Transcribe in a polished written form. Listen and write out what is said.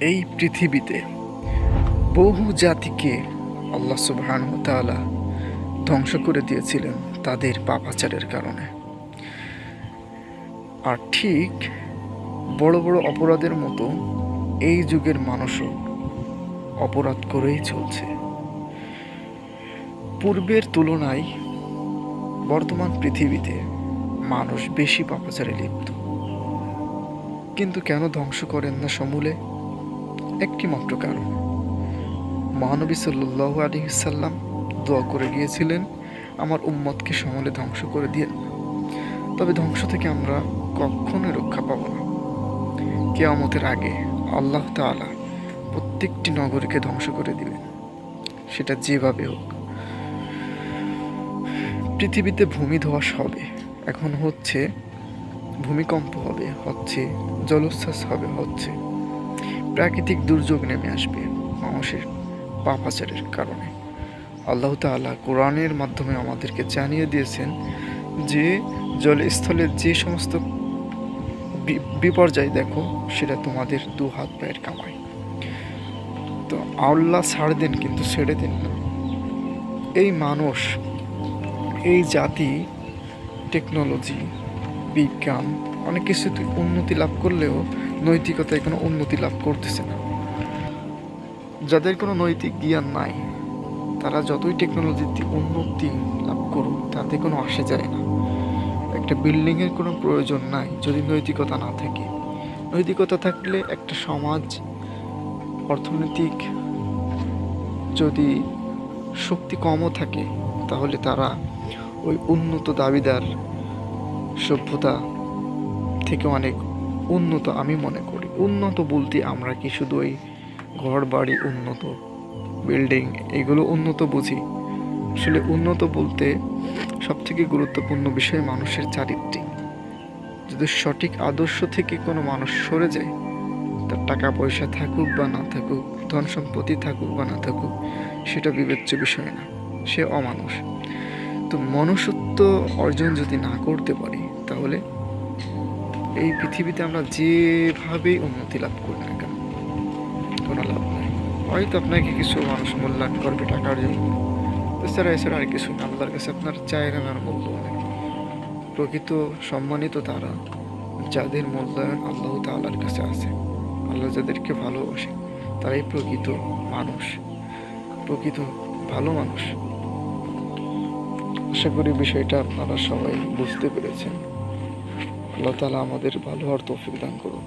এই পৃথিবীতে বহু জাতিকে আল্লাহ সুবহানাহু ওয়া তাআলা ধ্বংস করে দিয়েছিলেন তাদের পাপাচারের কারণে। আর ঠিক বড় বড় অপরাধের মতো এই যুগের মানুষও অপরাধ করেই চলছে। পূর্বের তুলনায় বর্তমান পৃথিবীতে মানুষ বেশি পাপাচারে লিপ্ত। কিন্তু কেন ধ্বংস করেন না সমূলে? একটি মাত্র কারণ, মহানবী সাল্লাল্লাহু আলাইহি ওয়াসাল্লাম দোয়া করে গিয়েছিলেন, আমার উম্মতকে সমূলে ধ্বংস করে দিয়েন। তবে ধ্বংস থেকে আমরা কখনোই রক্ষা পাব না। কিয়ামতের আগে আল্লাহ তাআলা প্রত্যেকটি নগরীকে ধ্বংস করে দিবেন, সেটা যেভাবে হোক। পৃথিবীতে ভূমিধস হবে, এখন হচ্ছে, ভূমিকম্প হবে, হচ্ছে, জলোচ্ছ্বাস হবে, হচ্ছে, প্রাকৃতিক দুর্যোগ নেমে আসবে মানুষের পাপাচারের কারণে। আল্লাহ তাআলা কোরআনের মাধ্যমে আমাদেরকে জানিয়ে দিয়েছেন যে জলস্থলের যে সমস্ত বিপর্যয় দেখো, সেটা তোমাদের দু হাত পায়ের কামাই। তো আল্লাহ ছাড় দেন, কিন্তু ছেড়ে দেন না। এই মানুষ, এই জাতি টেকনোলজি, বিজ্ঞান অনেক কিছুতে উন্নতি লাভ করলেও নৈতিকতায় কোনো উন্নতি লাভ করতেছে না। যাদের কোনো নৈতিক জ্ঞান নাই, তারা যতই টেকনোলজিতে উন্নতি লাভ করুক, তাতে কোনো আসে যায় না। একটা বিল্ডিংয়ের কোনো প্রয়োজন নাই যদি নৈতিকতা না থাকে। নৈতিকতা থাকলে একটা সমাজ, অর্থনৈতিক যদি শক্তি কমও থাকে, তাহলে তারা ওই উন্নত দাবিদার সভ্যতা থেকে অনেক উন্নত আমি মনে করি। উন্নত বলতে আমরা কি শুধু ওই ঘর বাড়ি উন্নত, বিল্ডিং এগুলো উন্নত বুঝি? আসলে উন্নত বলতে সবথেকে গুরুত্বপূর্ণ বিষয় মানুষের চারিত্রিক। যদি সঠিক আদর্শ থেকে কোনো মানুষ সরে যায়, তার টাকা পয়সা থাকুক বা না থাকুক, ধন সম্পত্তি থাকুক বা না থাকুক, সেটা বিবেচ্য বিষয় না, সে অমানুষ। তো মনুষ্যত্ব অর্জন যদি না করতে পারি, তাহলে এই পৃথিবীতে আমরা যেভাবেই উন্নতি লাভ করি না কেন, কোনো লাভ নাই। হয়তো আপনাকে কিছু মানুষ মূল্যায়ন করবে টাকার জন্য, এছাড়া আর কিছু না। আল্লাহর কাছে আপনার চাহিদার মূল্য অনেক। প্রকৃত সম্মানিত তারা যাদের মূল্যায়ন আল্লাহ তাআলার কাছে আছে। আল্লাহ যাদেরকে ভালোবাসে তারাই প্রকৃত মানুষ, প্রকৃত ভালো মানুষ। আশা করি বিষয়টা আপনারা সবাই বুঝতে পেরেছেন। আল্লাহ তাআলা আমাদের ভালো হওয়ার তৌফিক দান করুন।